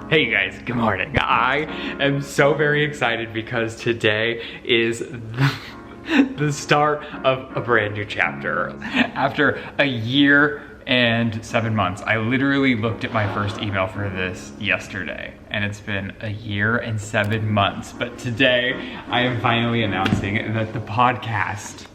Hey you guys, good morning. I am so very excited because today is the start of a brand new chapter. After a year and 7 months, I literally looked at my first email for this yesterday, and it's been a year and 7 months. But today, I am finally announcing that the podcast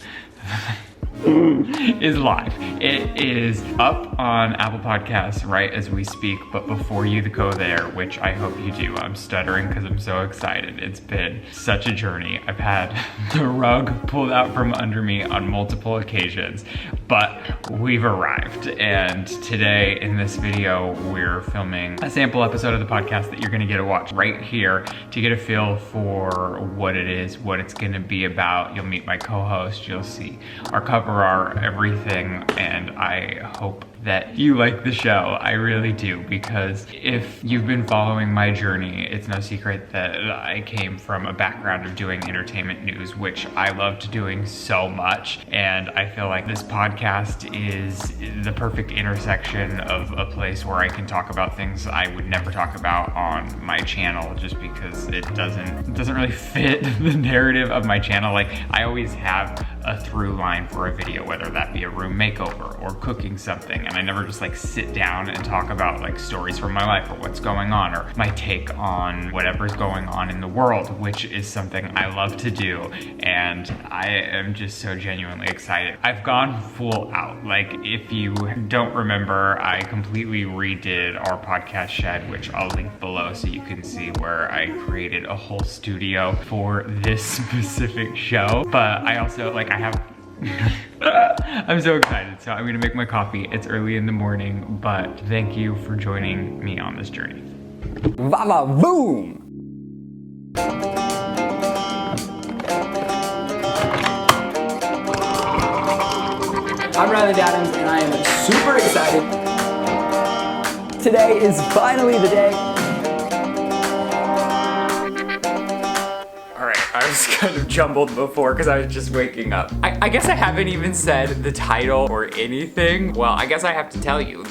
is live. It is up on Apple Podcasts right as we speak, but before you go there, which I hope you do, I'm stuttering because I'm so excited. It's been such a journey. I've had the rug pulled out from under me on multiple occasions, but we've arrived. And today in this video, we're filming a sample episode of the podcast that you're gonna get to watch right here to get a feel for what it is, what it's gonna be about. You'll meet my co-host, you'll see our cover art, everything, and I hope that you like the show. I really do, because if you've been following my journey, it's no secret that I came from a background of doing entertainment news, which I loved doing so much, and I feel like this podcast is the perfect intersection of a place where I can talk about things I would never talk about on my channel, just because it doesn't really fit the narrative of my channel. Like, I always have a through line for a video, whether that be a room makeover or cooking something, and I never just like sit down and talk about like stories from my life or what's going on or my take on whatever's going on in the world, which is something I love to do, and I am just so genuinely excited. I've gone full out. Like, if you don't remember, I completely redid our podcast shed, which I'll link below so you can see where I created a whole studio for this specific show. But I also, like, I have I'm so excited, so I'm gonna make my coffee. It's early in the morning, but thank you for joining me on this journey. Vava boom! I'm Ryland and I am super excited. Today is finally the day. I was kind of jumbled before because I was just waking up. I guess I haven't even said the title or anything. Well, I guess I have to tell you.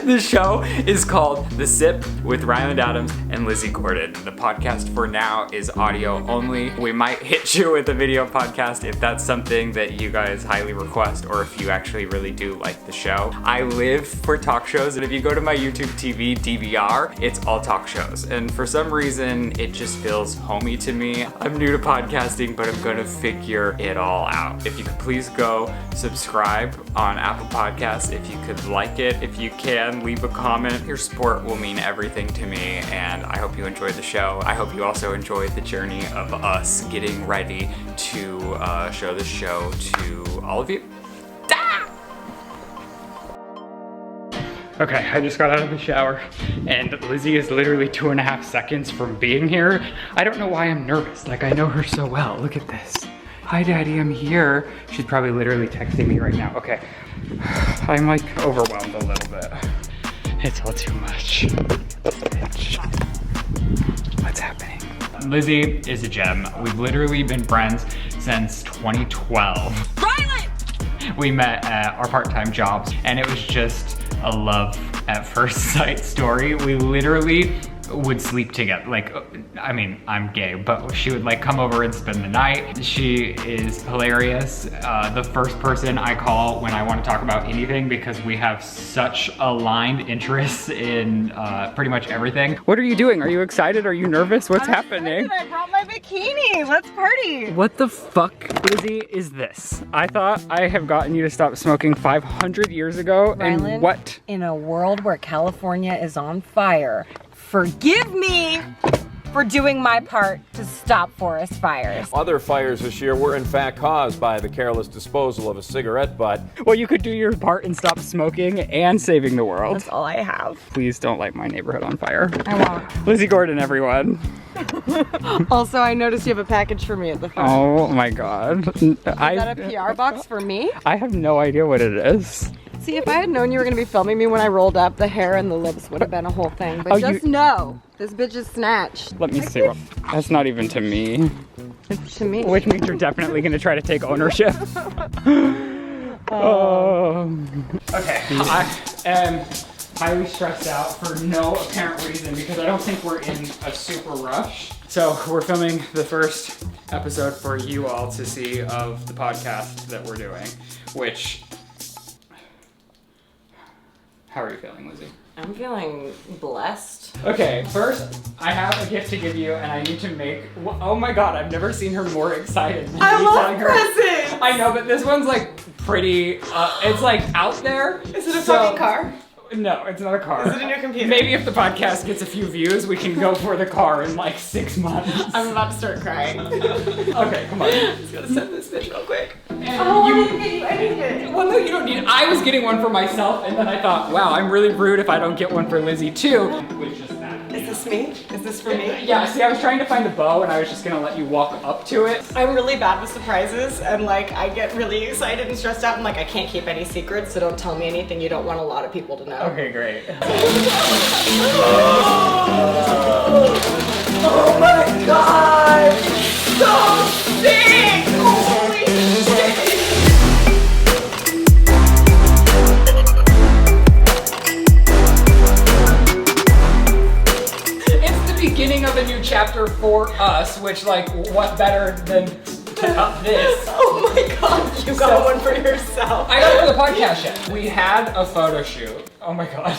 The show is called The Sip with Ryland Adams and Lizzie Gordon. The podcast for now is audio only. We might hit you with a video podcast if that's something that you guys highly request, or if you actually really do like the show. I live for talk shows, and if you go to my YouTube TV DVR, it's all talk shows. And for some reason, it just feels homey to me. I'm new to podcasting, but I'm gonna figure it all out. If you could please go subscribe on Apple Podcasts, if you could like it, if you can, leave a comment. Your support will mean everything to me, and I hope you enjoyed the show. I hope you also enjoyed the journey of us getting ready to show the show to all of you. Okay, I just got out of the shower, and Lizzie is literally 2.5 seconds from being here. I don't know why I'm nervous. Like, I know her so well. Look at this. Hi, Daddy, I'm here. She's probably literally texting me right now. Okay, I'm like overwhelmed a little bit. It's all too much. What's happening? Lizzie is a gem. We've literally been friends since 2012. Ryland! We met at our part-time jobs, and it was just a love at first sight story. We literally would sleep together. Like, I mean, I'm gay, but she would like come over and spend the night. She is hilarious. The first person I call when I want to talk about anything, because we have such aligned interests in pretty much everything. What are you doing? Are you excited? Are you nervous? What's happening? I brought my bikini. Let's party. What the fuck, Lizzie, is this? I thought I have gotten you to stop smoking 500 years ago, Ryland, and what? In a world where California is on fire, forgive me for doing my part to stop forest fires. Other fires this year were in fact caused by the careless disposal of a cigarette butt. Well, you could do your part and stop smoking and saving the world. That's all I have. Please don't light my neighborhood on fire. I won't. Lizzie Gordon, everyone. Also, I noticed you have a package for me at the front. Oh my God. Is that a PR box for me? I have no idea what it is. See, if I had known you were gonna be filming me when I rolled up, the hair and the lips would have been a whole thing. But just know, this bitch is snatched. Let me see. That's not even to me. It's to me. Which means you're definitely gonna try to take ownership. Okay, I am highly stressed out for no apparent reason because I don't think we're in a super rush. So we're filming the first episode for you all to see of the podcast that we're doing, which... How are you feeling, Lizzie? I'm feeling blessed. Okay, first, I have a gift to give you, and I need to make... Oh my god, I've never seen her more excited than I me love telling her. presents! I know, but this one's like pretty... it's like out there. Is it a fucking car? No, it's not a car. Is it in your computer? Maybe if the podcast gets a few views, we can go for the car in like 6 months. I'm about to start crying. Okay, come on. I'm just gonna send this bitch real quick. And I didn't get you anything. Well, no, you don't need it. I was getting one for myself, and then I thought, wow, I'm really rude if I don't get one for Lizzie too. Which is that. Is this me? Is this for me? Yeah, see, I was trying to find the bow, and I was just gonna let you walk up to it. I'm really bad with surprises, and like I get really excited and stressed out, and like I can't keep any secrets, so don't tell me anything you don't want a lot of people to know. Okay, great. Oh my god! So sick! Holy shit! It's the beginning of a new chapter for us, which like, what better than to cut this? Oh my god, you got one for yourself. I got it for the podcast yet. We had a photo shoot. Oh my god.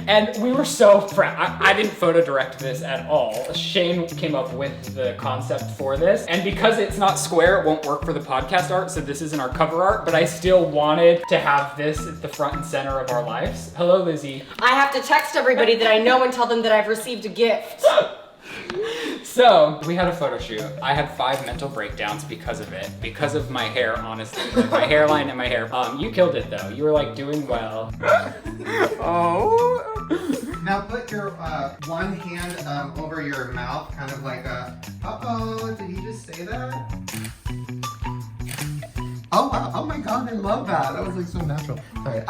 And we were so proud. I didn't photo direct this at all. Shane came up with the concept for this. And because it's not square, it won't work for the podcast art, so this isn't our cover art, but I still wanted to have this at the front and center of our lives. Hello, Lizzie. I have to text everybody that I know and tell them that I've received a gift. So, we had a photo shoot. I had 5 mental breakdowns because of it. Because of my hair, honestly. Like my hairline and my hair. You killed it though. You were like doing well. Oh. Now put your one hand over your mouth, kind of like a, uh-oh, did he just say that? Oh wow, oh my god, I love that. That was like so natural. Sorry.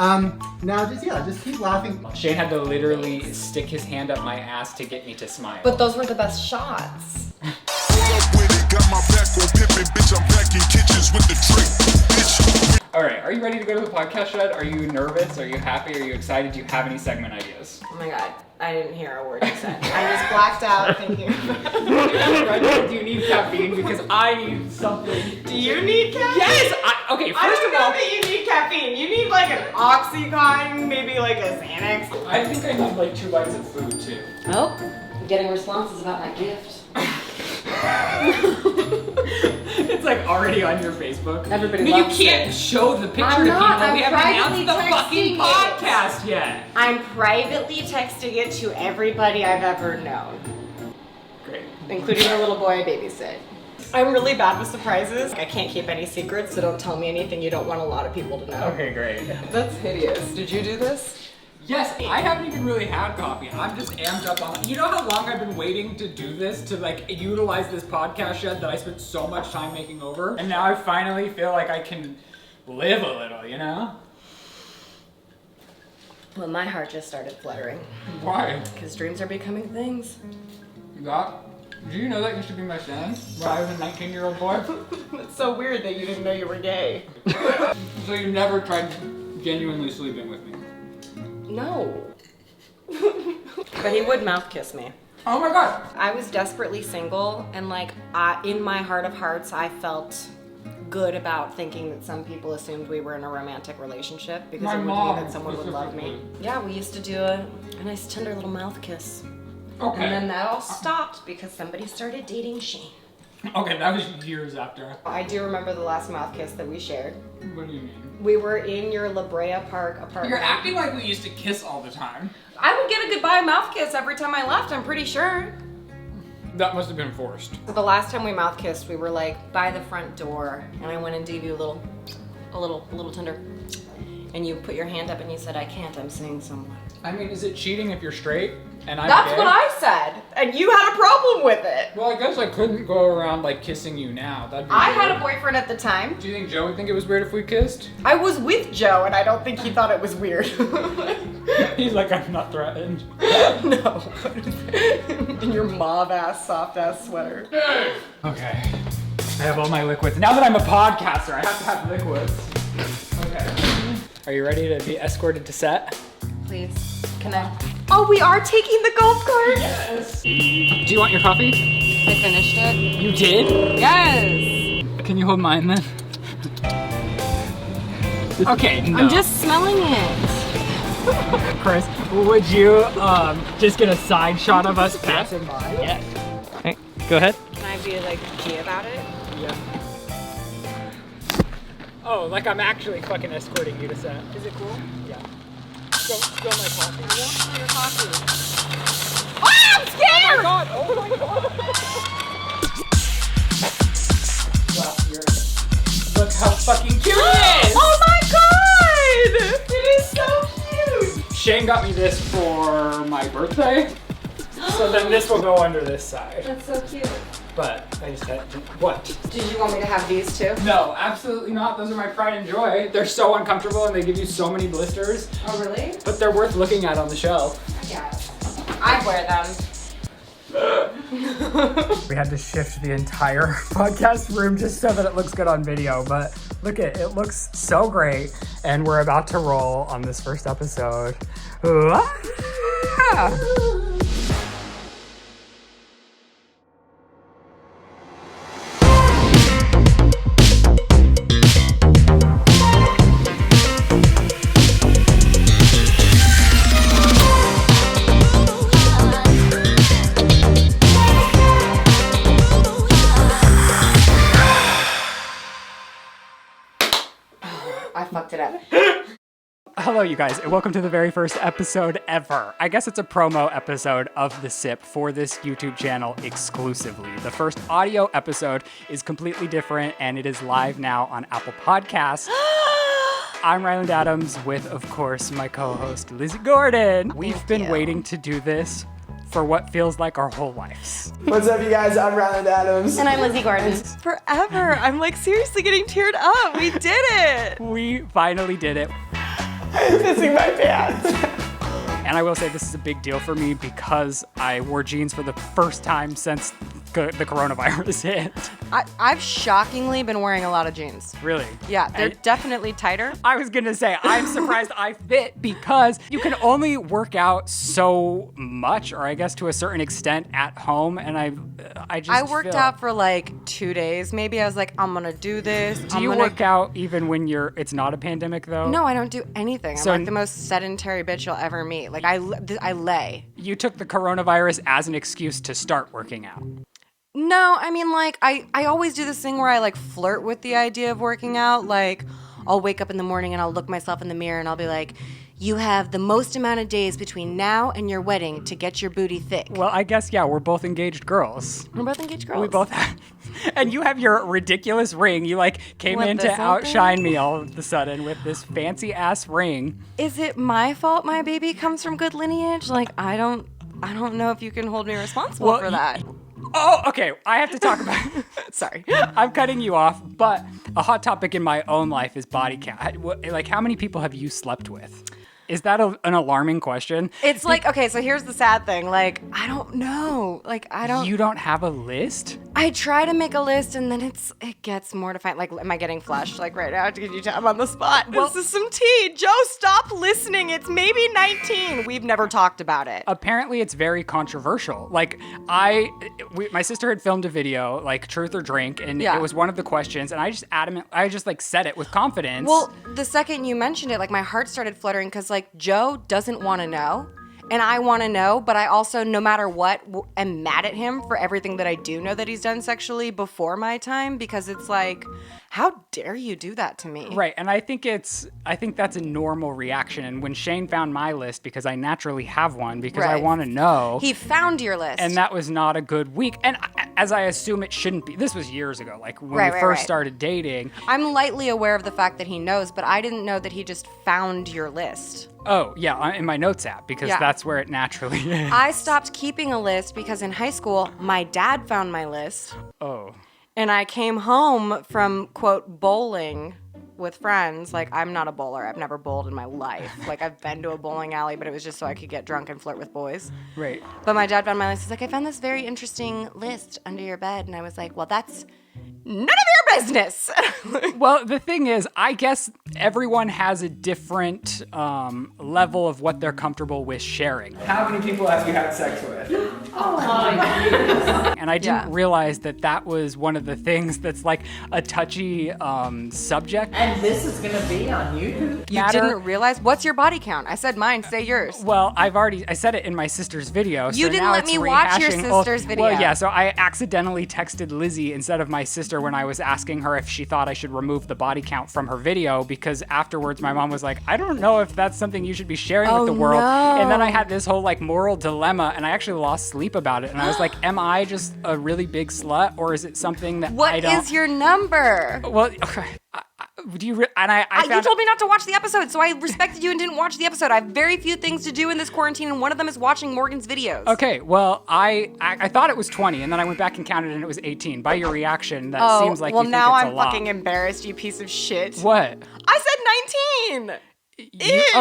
Now just keep laughing. Shane had to literally stick his hand up my ass to get me to smile. But those were the best shots. Alright, are you ready to go to the podcast shed? Are you nervous? Are you happy? Are you excited? Do you have any segment ideas? Oh my god, I didn't hear a word you said. I was blacked out thinking. Do you need caffeine? Because I need something. Do you need caffeine? Yes! Okay, I first don't of all, know that you need caffeine. You need like an Oxycontin, maybe like a Xanax. I think I need like 2 bites of food too. Oh, I'm getting responses about my gift. It's like already on your Facebook. Everybody you loves can't it. show the picture I'm to not, people. I'm We haven't privately announced the fucking texting it. podcast yet. I'm privately texting it to everybody I've ever known, Great. including the little boy I babysit. I'm really bad with surprises. I can't keep any secrets, so don't tell me anything you don't want a lot of people to know. Okay, great. That's hideous. Did you do this? Yes, I haven't even really had coffee. I'm just amped up on it. You know how long I've been waiting to do this, to like utilize this podcast shed that I spent so much time making over? And now I finally feel like I can live a little, you know? Well, my heart just started fluttering. Why? Because dreams are becoming things. Do you know that used to be my son when I was a 19-year-old boy? It's so weird that you didn't know you were gay. So you never tried genuinely sleeping with me? No. But he would mouth kiss me. Oh my god! I was desperately single, and like in my heart of hearts, I felt good about thinking that some people assumed we were in a romantic relationship because My it would mom mean that someone would love me. specifically. Yeah, we used to do a nice tender little mouth kiss. Okay. And then that all stopped because somebody started dating Shane. Okay, that was years after. I do remember the last mouth kiss that we shared. What do you mean? We were in your La Brea Park apartment. You're acting like we used to kiss all the time. I would get a goodbye mouth kiss every time I left, I'm pretty sure. That must have been forced. So the last time we mouth kissed, we were like by the front door, and I went and gave you a little tender. And you put your hand up and you said, "I can't, I'm seeing someone." I mean, is it cheating if you're straight and I'm That's gay? what I said, and you had a problem with it. Well, I guess I couldn't go around like kissing you now. That'd be I weird. had a boyfriend at the time. Do you think Joe would think it was weird if we kissed? I was with Joe, and I don't think he thought it was weird. He's like, I'm not threatened. No. In your mauve-ass, soft-ass sweater. Okay. I have all my liquids. Now that I'm a podcaster, I have to have liquids. Okay. Are you ready to be escorted to set? Please. Can I? Oh, we are taking the golf cart. Yes. Do you want your coffee? I finished it. You did? Yes. Can you hold mine then? Okay, no. I'm just smelling it. Chris, would you just get a side shot of us passing by? Yeah. Hey, go ahead. Can I be like G about it? Yeah. Oh, like I'm actually fucking escorting you to set. Is it cool? Yeah. Spill my coffee. I won't smell your coffee. Oh, I'm scared! God! Oh my god! Well, look how fucking cute it is! Oh my god! It is so cute! Shane got me this for my birthday. So then this will go under this side. That's so cute. But I just had to, what? Did you want me to have these too? No, absolutely not. Those are my pride and joy. They're so uncomfortable and they give you so many blisters. Oh, really? But they're worth looking at on the shelf. Yeah. I'd wear them. We had to shift the entire podcast room just so that it looks good on video, but look it looks so great, and we're about to roll on this first episode. I fucked it up. Hello, you guys, and welcome to the very first episode ever. I guess it's a promo episode of The Sip for this YouTube channel exclusively. The first audio episode is completely different, and it is live now on Apple Podcasts. I'm Ryland Adams with, of course, my co-host Lizzie Gordon. We've been waiting to do this for what feels like our whole lives. What's up, you guys? I'm Ryland Adams. And I'm Lizzie Gordon. Forever. I'm like seriously getting teared up. We did it. We finally did it. I'm pissing my pants. And I will say this is a big deal for me because I wore jeans for the first time since the coronavirus hit. I've shockingly been wearing a lot of jeans. Really? Yeah, they're definitely tighter. I was gonna say, I'm surprised I fit because you can only work out so much, or I guess to a certain extent at home, and I worked out for like 2 days. Maybe I was like, I'm gonna do this. Do you work out even when it's not a pandemic though? No, I don't do anything. So I'm like the most sedentary bitch you'll ever meet. Like I lay. You took the coronavirus as an excuse to start working out. No, I mean like I always do this thing where I like flirt with the idea of working out. Like I'll wake up in the morning and I'll look myself in the mirror and I'll be like, you have the most amount of days between now and your wedding to get your booty thick. Well, I guess, yeah, we're both engaged girls. We're both engaged girls. We both have. And you have your ridiculous ring. You like came What, in to this little outshine thing? me all of a sudden with this fancy ass ring. Is it my fault my baby comes from good lineage? Like I don't know if you can hold me responsible Well, for that. Oh, okay. I have to talk about. Sorry. I'm cutting you off, but a hot topic in my own life is body count. Like, how many people have you slept with? Is that an alarming question? It's like, okay, so here's the sad thing. Like, I don't know. Like, I don't. You don't have a list? I try to make a list and then it gets mortifying. Like, am I getting flushed? Like, right now, to get I'm on the spot. Well- This is some tea. Joe, stop listening. It's maybe 19. We've never talked about it. Apparently, it's very controversial. Like, my sister had filmed a video, like Truth or Drink, and Yeah. it was one of the questions, and I just like said it with confidence. Well, the second you mentioned it, like, my heart started fluttering because, like, Joe doesn't want to know. And I want to know, but I also, no matter what, am mad at him for everything that I do know that he's done sexually before my time, because it's like, how dare you do that to me? Right, and I think that's a normal reaction. And when Shane found my list, because I naturally have one, because I Right. want to know. He found your list. And that was not a good week. And as I assume it shouldn't be. This was years ago, like when Right, we right, first right. started dating. I'm lightly aware of the fact that he knows, but I didn't know that he just found your list. Oh, yeah, in my notes app, because Yeah. that's where it naturally is. I stopped keeping a list because in high school, my dad found my list. Oh. And I came home from, quote, bowling with friends. Like, I'm not a bowler. I've never bowled in my life. Like, I've been to a bowling alley, but it was just so I could get drunk and flirt with boys. Right. But my dad found my list. He's like, I found this very interesting list under your bed. And I was like, well, that's none of your business. Well, the thing is, I guess everyone has a different level of what they're comfortable with sharing. How many people have you had sex with? And I didn't realize that was one of the things that's like a touchy subject. And this is gonna be on YouTube. You didn't realize? What's your body count? I said mine. Say yours. Well, I said it in my sister's video. You so didn't now let it's me watch your rehashing sister's video. Well, yeah, so I accidentally texted Lizzie instead of my sister when I was asking her if she thought I should remove the body count from her video, because afterwards my mom was like, I don't know if that's something you should be sharing with the world. No. And then I had this whole like moral dilemma, and I actually lost sleep about it. And I was like, am I just a really big slut, or is it something that What I don't... is your number? Well, do you... You told me not to watch the episode, so I respected you and didn't watch the episode. I have very few things to do in this quarantine, and one of them is watching Morgan's videos. Okay, well, I thought it was 20, and then I went back and counted, and it was 18. By your reaction, that seems like you think now it's I'm a lot. fucking embarrassed, you piece of shit. What? I said 19.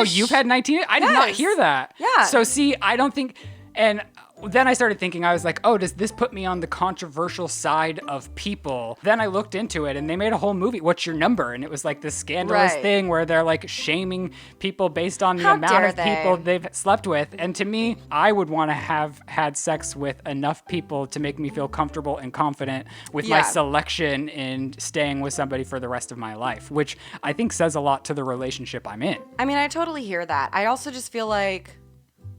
You've had 19? I did not hear that. Yeah. So see, I don't think, and then I started thinking, I was like, oh, does this put me on the controversial side of people? Then I looked into it, and they made a whole movie, What's Your Number? And it was like this scandalous thing where they're like shaming people based on the amount of people they've slept with. And to me, I would want to have had sex with enough people to make me feel comfortable and confident with my selection in staying with somebody for the rest of my life, which I think says a lot to the relationship I'm in. I mean, I totally hear that. I also just feel like,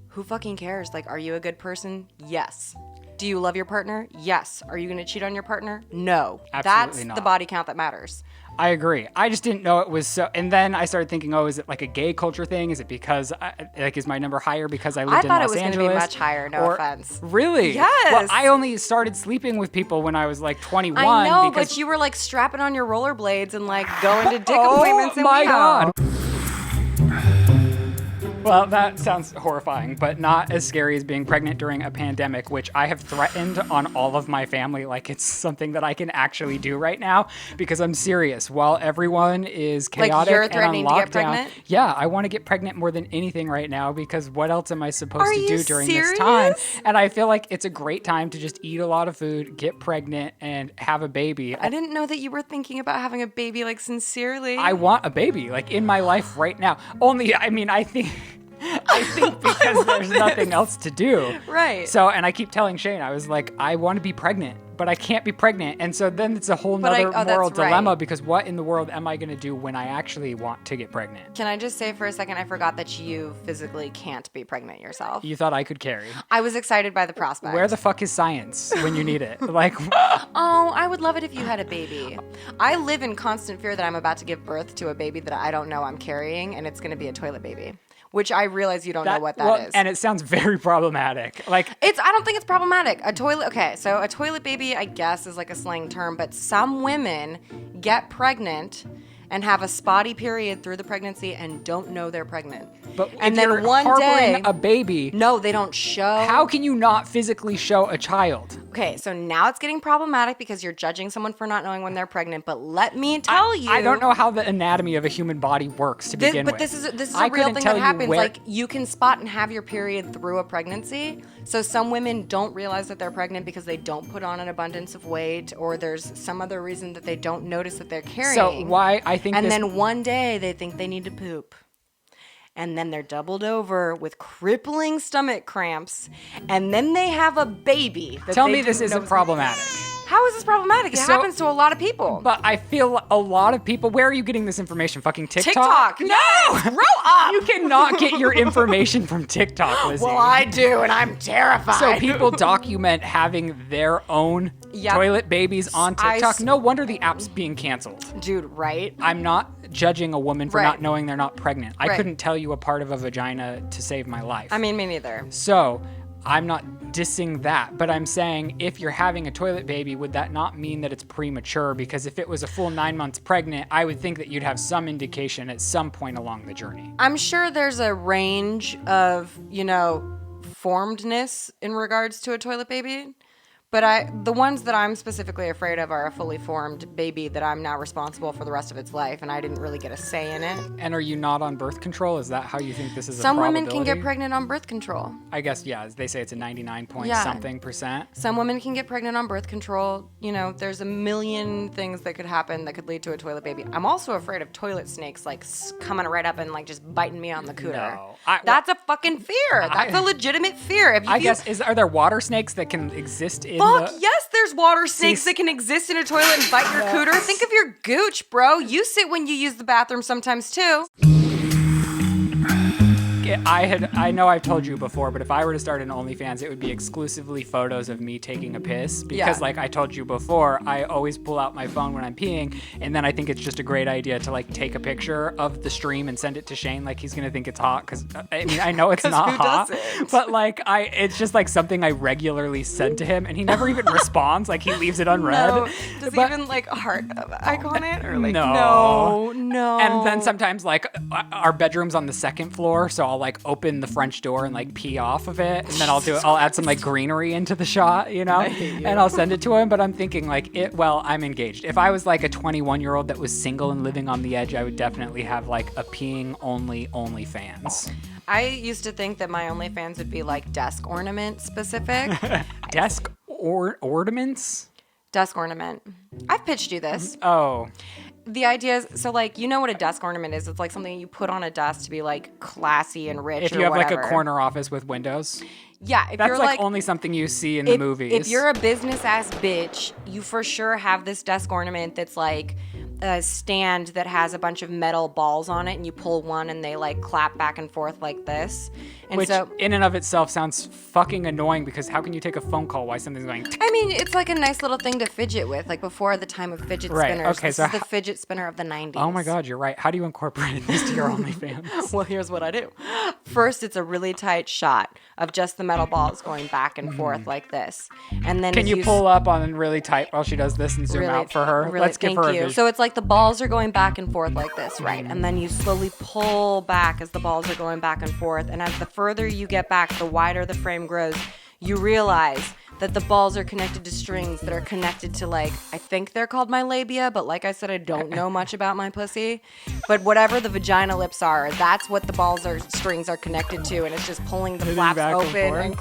who fucking cares? Like, are you a good person? Yes. Do you love your partner? Yes. Are you going to cheat on your partner? No. Absolutely That's not. the body count that matters. I agree. I just didn't know it was so. And then I started thinking, oh, is it like a gay culture thing? Is it because, is my number higher because I lived in Los Angeles? I thought it was going to be much higher, no offense. Really? Yes. Well, I only started sleeping with people when I was like 21. I know, because... but you were like strapping on your rollerblades and like going to dick appointments and my WeHo. God. Well, that sounds horrifying, but not as scary as being pregnant during a pandemic, which I have threatened on all of my family like it's something that I can actually do right now, because I'm serious. While everyone is chaotic like you're and threatening on lockdown, to get pregnant? yeah, I want to get pregnant more than anything right now, because what else am I supposed to do during serious? this time? And I feel like it's a great time to just eat a lot of food, get pregnant, and have a baby. I didn't know that you were thinking about having a baby, like, sincerely. I want a baby, like, in my life right now. Only, I mean, I think because there's nothing else to do. Right. So, and I keep telling Shane, I was like, I want to be pregnant, but I can't be pregnant. And so then it's a whole nother moral dilemma, because what in the world am I going to do when I actually want to get pregnant? Can I just say for a second, I forgot that you physically can't be pregnant yourself. You thought I could carry. I was excited by the prospect. Where the fuck is science when you need it? Like, oh, I would love it if you had a baby. I live in constant fear that I'm about to give birth to a baby that I don't know I'm carrying, and it's going to be a toilet baby. Which I realize you don't know what that is. And it sounds very problematic. Like, I don't think it's problematic. A toilet baby, I guess, is like a slang term, but some women get pregnant and have a spotty period through the pregnancy and don't know they're pregnant. But and if then you're one harboring day, a baby, no, they don't show. How can you not physically show a child? Okay, so now it's getting problematic because you're judging someone for not knowing when they're pregnant. But let me tell you, I don't know how the anatomy of a human body works to begin with. But this is a real thing that happens. Like, you can spot and have your period through a pregnancy. So some women don't realize that they're pregnant because they don't put on an abundance of weight, or there's some other reason that they don't notice that they're carrying. So why I think then one day they think they need to poop. And then they're doubled over with crippling stomach cramps. And then they have a baby. Tell me this isn't problematic. How is this problematic? It happens to a lot of people. But I feel a lot of people... Where are you getting this information? Fucking TikTok? TikTok. No! Grow up! You cannot get your information from TikTok, Lizzie. Well, I do, and I'm terrified. So people document having their own toilet babies on TikTok. No wonder the app's being canceled. Dude, right? I'm not judging a woman for not knowing they're not pregnant. I couldn't tell you a part of a vagina to save my life. I mean, me neither. So... I'm not dissing that, but I'm saying if you're having a toilet baby, would that not mean that it's premature? Because if it was a full 9 months pregnant, I would think that you'd have some indication at some point along the journey. I'm sure there's a range of, formedness in regards to a toilet baby. But the ones that I'm specifically afraid of are a fully formed baby that I'm now responsible for the rest of its life, and I didn't really get a say in it. And are you not on birth control? Is that how you think this is Some a women probability? can get pregnant on birth control. I guess, yeah, they say it's a 99 point Yeah. something percent. Some women can get pregnant on birth control. You know, there's a million things that could happen that could lead to a toilet baby. I'm also afraid of toilet snakes, like coming right up and like just biting me on the cooter. No. That's a fucking fear. That's a legitimate fear. I guess, are there water snakes that can exist in Fuck the... yes, there's water snakes that can exist in a toilet and bite your cooter. Think of your gooch, bro. You sit when you use the bathroom sometimes too. I know I've told you before, but if I were to start an OnlyFans, it would be exclusively photos of me taking a piss. Because, like I told you before, I always pull out my phone when I'm peeing, and then I think it's just a great idea to like take a picture of the stream and send it to Shane. Like he's gonna think it's hot, because I mean I know it's not who hot, doesn't? but like it's just like something I regularly send to him, and he never even responds. Like he leaves it unread. No. Does he even like heart icon it or like No. no? And then sometimes like our bedroom's on the second floor, so I'll like open the French door and like pee off of it, and then I'll add some like greenery into the shot, you know, and I'll send it to him. But I'm thinking like I'm engaged. If I was like a 21-year-old that was single and living on the edge, I would definitely have like a peeing only OnlyFans. I used to think that my OnlyFans would be like desk ornament specific. Desk ornaments? Desk ornament. I've pitched you this. Oh. The idea is, so like, you know what a desk ornament is? It's like something you put on a desk to be like classy and rich. If you have like a corner office with windows. Yeah, if That's you're like only something you see in the movies. If you're a business ass bitch, you for sure have this desk ornament that's like a stand that has a bunch of metal balls on it, and you pull one and they like clap back and forth like this. And which so, in and of itself sounds fucking annoying, because how can you take a phone call while something's going... I mean, it's like a nice little thing to fidget with, like before the time of fidget spinners. Okay, this so is the fidget spinner of the 90s. Oh my God, you're right. How do you incorporate this to your OnlyFans? Well, here's what I do. First, it's a really tight shot of just the metal balls going back and forth like this. And then Can you pull up on really tight while she does this and zoom out for her? Really, Let's give her a visual. So it's like the balls are going back and forth like this, right? And then you slowly pull back as the balls are going back and forth. And as the further you get back, the wider the frame grows. You realize that the balls are connected to strings that are connected to, like, I think they're called my labia, but like I said, I don't know much about my pussy. But whatever the vagina lips are, that's what the strings are connected to, and it's just pulling the flaps open and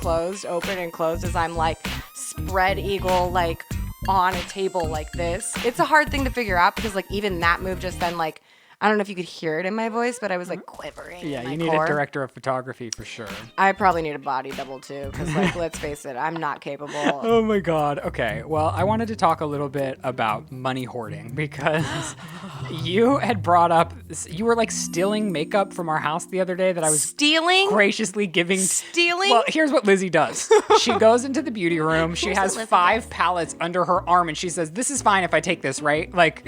closed as I'm like spread eagle, like on a table like this. It's a hard thing to figure out, because like even that move just then, like, I don't know if you could hear it in my voice, but I was like quivering. Yeah, in my you need core. a director of photography for sure. I probably need a body double too, because like, let's face it, I'm not capable. Oh my God. Okay. Well, I wanted to talk a little bit about money hoarding, because you had brought up, you were like stealing makeup from our house the other day that I was graciously giving. Stealing? Well, here's what Lizzie does. She goes into the beauty room. She has 5 palettes under her arm, and she says, "This is fine if I take this, right?" Like,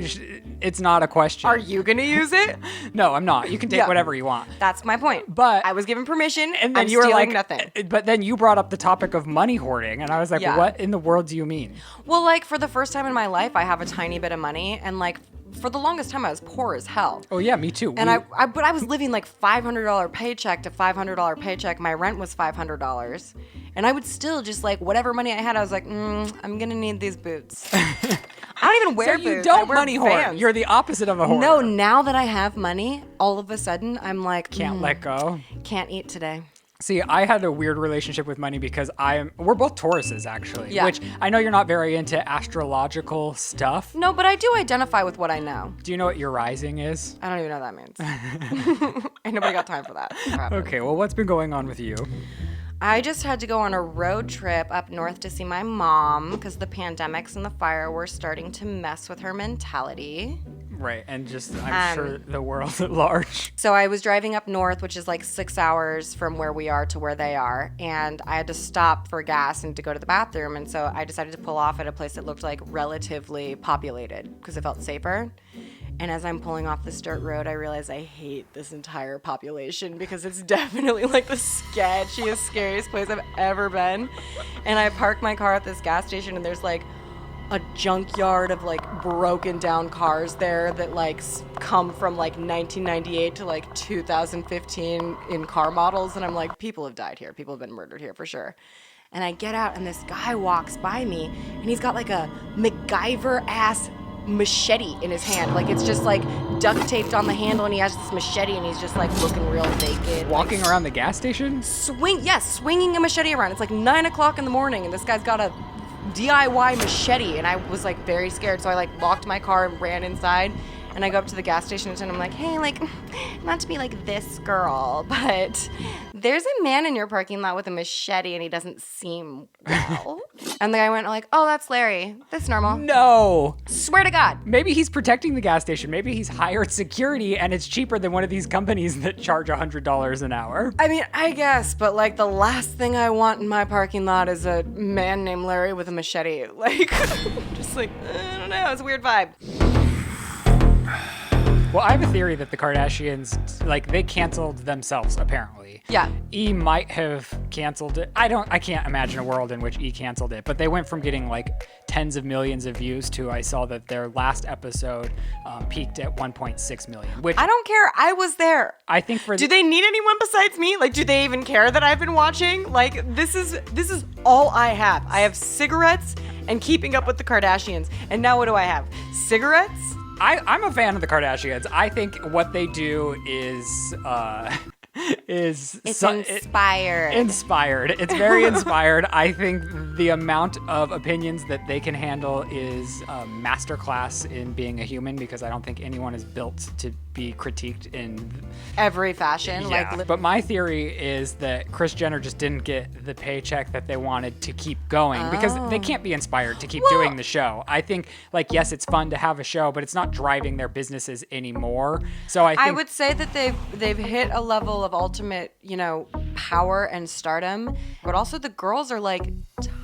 it's not a question. Are you gonna use it? No, I'm not. You can take whatever you want. That's my point. But I was given permission, and then I'm you were stealing like, nothing. But then you brought up the topic of money hoarding, and I was like, Yeah. what in the world do you mean? Well, like, for the first time in my life, I have a tiny bit of money, and like, for the longest time, I was poor as hell. Oh yeah, me too. And but I was living like $500 paycheck to $500 paycheck. My rent was $500, and I would still just like whatever money I had, I was like, I'm gonna need these boots. I don't even wear so boots. you don't I wear money hoard. Vans. You're the opposite of a hoarder. No, now that I have money, all of a sudden I'm like, Can't let go. Can't eat today. See, I had a weird relationship with money because we're both Tauruses, actually. Yeah. Which I know you're not very into astrological stuff. No, but I do identify with what I know. Do you know what your rising is? I don't even know what that means. Ain't nobody got time for that. Okay, well, what's been going on with you? I just had to go on a road trip up north to see my mom because the pandemics and the fire were starting to mess with her mentality. Right, and just, I'm sure the world at large. So I was driving up north, which is like 6 hours from where we are to where they are, and I had to stop for gas and to go to the bathroom, and so I decided to pull off at a place that looked like relatively populated because it felt safer. And as I'm pulling off this dirt road, I realize I hate this entire population because it's definitely like the sketchiest, scariest place I've ever been. And I park my car at this gas station, and there's like a junkyard of like broken down cars there that like come from like 1998 to like 2015 in car models. And I'm like, people have died here. People have been murdered here for sure. And I get out and this guy walks by me and he's got like a MacGyver ass machete in his hand. Like it's just like duct taped on the handle and he has this machete and he's just like looking real naked. Walking around the gas station? Swinging a machete around. It's like 9 o'clock in the morning and this guy's got a DIY machete and I was like very scared. So I like locked my car and ran inside. And I go up to the gas station and I'm like, hey, like, not to be like this girl, but there's a man in your parking lot with a machete and he doesn't seem well. And the guy went like, oh, that's Larry. That's normal. No. Swear to God. Maybe he's protecting the gas station. Maybe he's hired security and it's cheaper than one of these companies that charge $100 an hour. I mean, I guess, but like the last thing I want in my parking lot is a man named Larry with a machete. Like, just like, I don't know, it's a weird vibe. Well, I have a theory that the Kardashians, like, they canceled themselves, apparently. Yeah. E might have canceled it. I can't imagine a world in which E canceled it, but they went from getting, like, tens of millions of views to, I saw that their last episode peaked at 1.6 million, which... I don't care. I was there. I think for... Do they need anyone besides me? Like, do they even care that I've been watching? Like, this is all I have. I have cigarettes and keeping up with the Kardashians. And now what do I have? Cigarettes? I'm a fan of the Kardashians. I think what they do is inspired. Inspired. It's very inspired. I think the amount of opinions that they can handle is a masterclass in being a human because I don't think anyone is built to be critiqued in every fashion. Yeah. But my theory is that Kris Jenner just didn't get the paycheck that they wanted to keep going because they can't be inspired to keep doing the show. I think, like, yes, it's fun to have a show, but it's not driving their businesses anymore. So I would say that they've hit a level of ultimate, power and stardom, but also the girls are like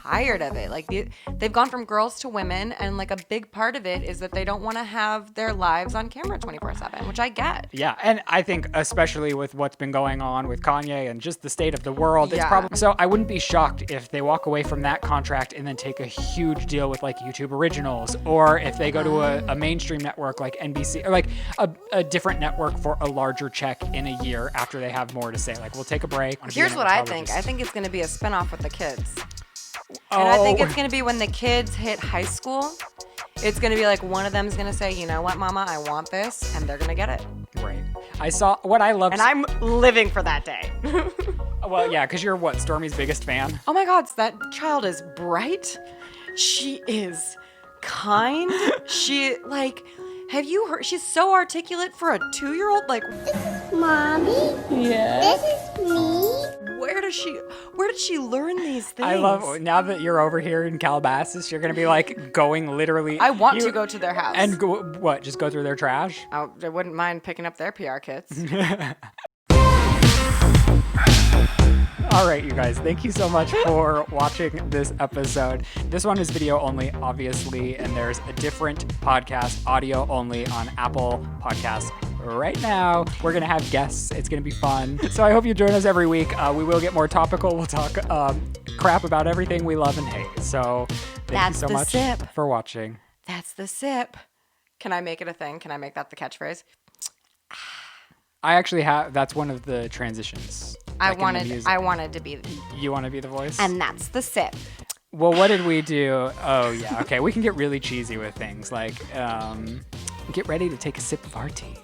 tired of it. Like they've gone from girls to women, and like a big part of it is that they don't want to have their lives on camera 24/7, which I get. Yeah, and I think especially with what's been going on with Kanye and just the state of the world, it's probably so. I wouldn't be shocked if they walk away from that contract and then take a huge deal with like YouTube Originals, or if they go to a mainstream network like NBC, or like a different network for a larger check in a year after they have more to say. Like, we'll take a break. Here's what I think. I think it's going to be a spinoff with the kids. And I think it's going to be when the kids hit high school, it's going to be like one of them is going to say, you know what, mama, I want this, and they're going to get it. Right. I saw what I love. And I'm living for that day. Well, yeah, because you're what, Stormi's biggest fan? Oh my God, that child is bright. She is kind. She, like, have you heard? She's so articulate for a 2-year-old. Like, this is Mommy. Yeah. This is me. Where did she learn these things? I love, now that you're over here in Calabasas, you're going to be like going literally. I want to go to their house. And go, what, just go through their trash? I wouldn't mind picking up their PR kits. All right, you guys, thank you so much for watching this episode. This one is video only, obviously, and there's a different podcast, audio only, on Apple Podcasts right now. We're going to have guests. It's going to be fun. So I hope you join us every week. We will get more topical. We'll talk crap about everything we love and hate. So thank you so much for watching. That's the sip. Can I make it a thing? Can I make that the catchphrase? I actually have, that's one of the transitions. I wanted to be. You want to be the voice? And that's the sip. Well, what did we do? Oh, yeah. Okay, we can get really cheesy with things like, get ready to take a sip of our tea.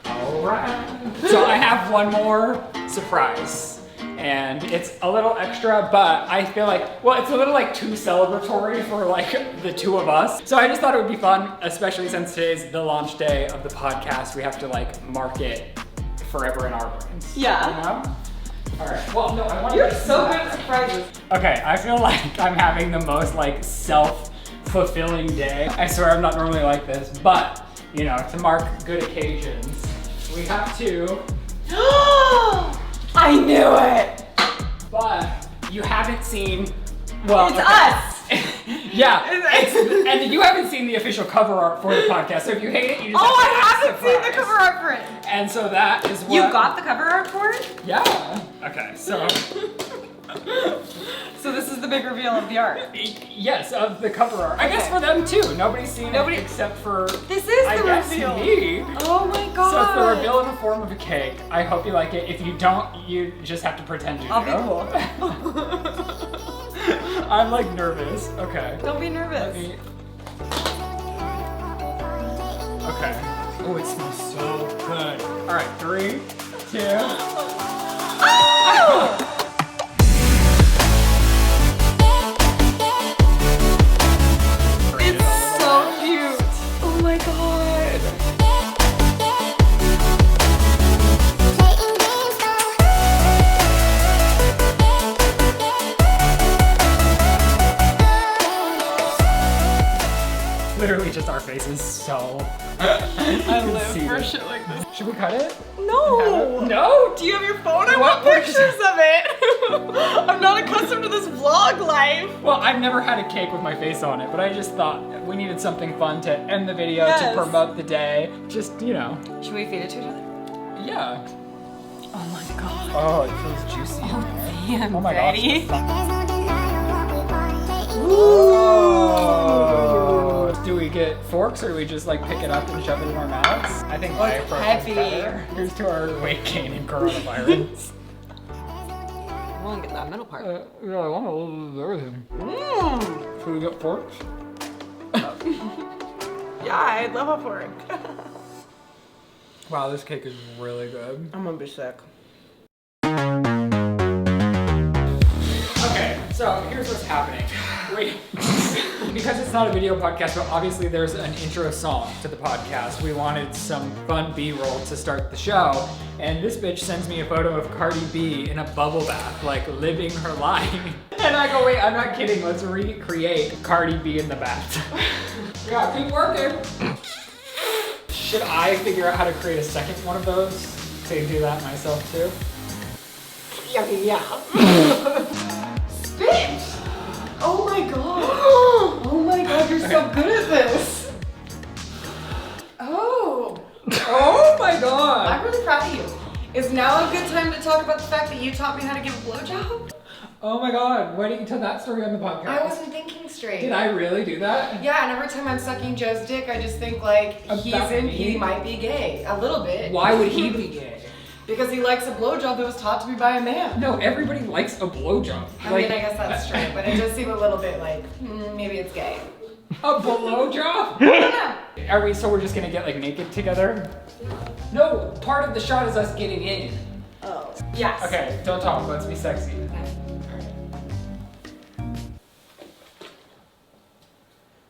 All right. So I have one more surprise. And it's a little extra, but I feel like, well, it's a little like too celebratory for like the two of us. So I just thought it would be fun, especially since today's the launch day of the podcast. We have to like mark it forever in our brains. Yeah. You know? All right. Well, no, I want. You're so good at surprises. Okay, I feel like I'm having the most like self-fulfilling day. I swear I'm not normally like this, but you know, to mark good occasions, we have to. I knew it! But you haven't seen, well, it's us! Yeah, and you haven't seen the official cover art for the podcast, so if you hate it, you just I haven't seen the cover art for it! And so that is what... You got the cover art for it? Yeah. Okay, so... So this is the big reveal of the art. Yes, of the cover art. I guess for them too. Nobody's seen it except for This is I the guess reveal. me. Oh my god. So it's the reveal in the form of a cake. I hope you like it. If you don't, you just have to pretend you do. I'll be cool. I'm like nervous. Okay. Don't be nervous. Okay. Oh, it smells so good. All right, 3, 2. Oh! It's so cute. Oh my god. Literally just our faces. So. I live for shit like this. Should we cut it? No. No? Do you have your phone? I What want pictures of it. I'm not accustomed to this vlog life. Well, I've never had a cake with my face on it, but I just thought we needed something fun to end the video Yes. to promote the day. Just, you know. Should we feed it to each other? Yeah. Oh my god. Oh, it feels juicy in there. Damn, Oh my Betty. gosh. Oh. Do we get forks or do we just like pick it up and shove it in our mouths? I think my it's approach is heavy. better. Here's to our weight gain and coronavirus. I want to get that middle part. Yeah, I want a little bit of everything. Should we get forks? Yeah, I'd love a fork. Wow, this cake is really good. I'm gonna be sick. Okay, so here's what's happening. Wait. Because it's not a video podcast, but obviously there's an intro song to the podcast. We wanted some fun B-roll to start the show, and this bitch sends me a photo of Cardi B in a bubble bath, like living her life. And I go, wait, I'm not kidding, let's recreate Cardi B in the bath. Yeah, keep working. Should I figure out how to create a second one of those to do that myself too? Yeah. Spit! Oh my god. Oh my god, you're so good at this. Oh. Oh my god! I'm really proud of you. Is now a good time to talk about the fact that you taught me how to give a blowjob? Oh my god, why didn't you tell that story on the podcast? I wasn't thinking straight. Did I really do that? Yeah, and every time I'm sucking Joe's dick, I just think like About me? he might be gay. A little bit. Why would he be gay? Because he likes a blowjob that was taught to me by a man. No, everybody likes a blowjob. I mean, I guess that's true, but it does seem a little bit like, maybe it's gay. A blowjob? Yeah. Are we, so we're just gonna get like naked together? No, part of the shot is us getting in. Oh. Yes. Okay, don't talk, let's be sexy.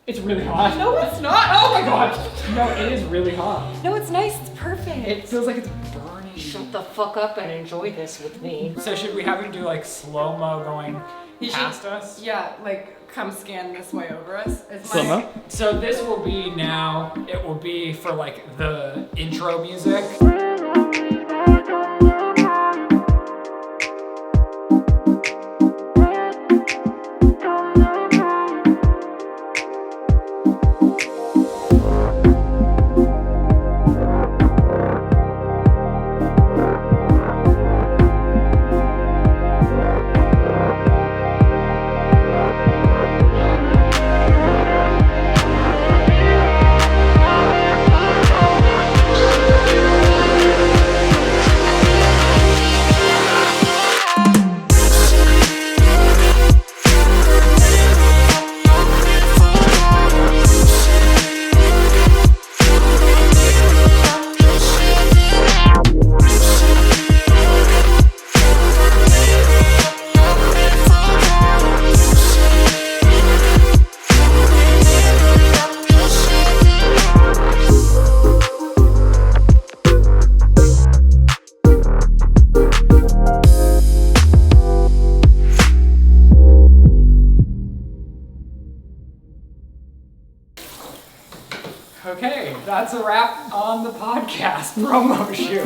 It's really hot. No, it's not. Oh my god! No, it is really hot. No, it's nice. It's perfect. It feels like it's burning. Shut the fuck up and enjoy this with me. So should we have him do like slow-mo going You should- past us? Yeah, like come scan this way over us. Slow-mo? So this will be now, it will be for like the intro music. Okay, that's a wrap on the podcast promo shoot.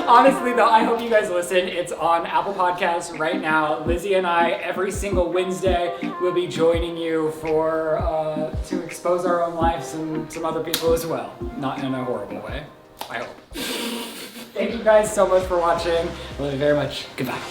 Honestly though, I hope you guys listen. It's on Apple Podcasts right now. Lizzie and I, every single Wednesday, will be joining you for to expose our own lives and some other people as well. Not in a horrible way, I hope. Thank you guys so much for watching. Love you very much. Goodbye.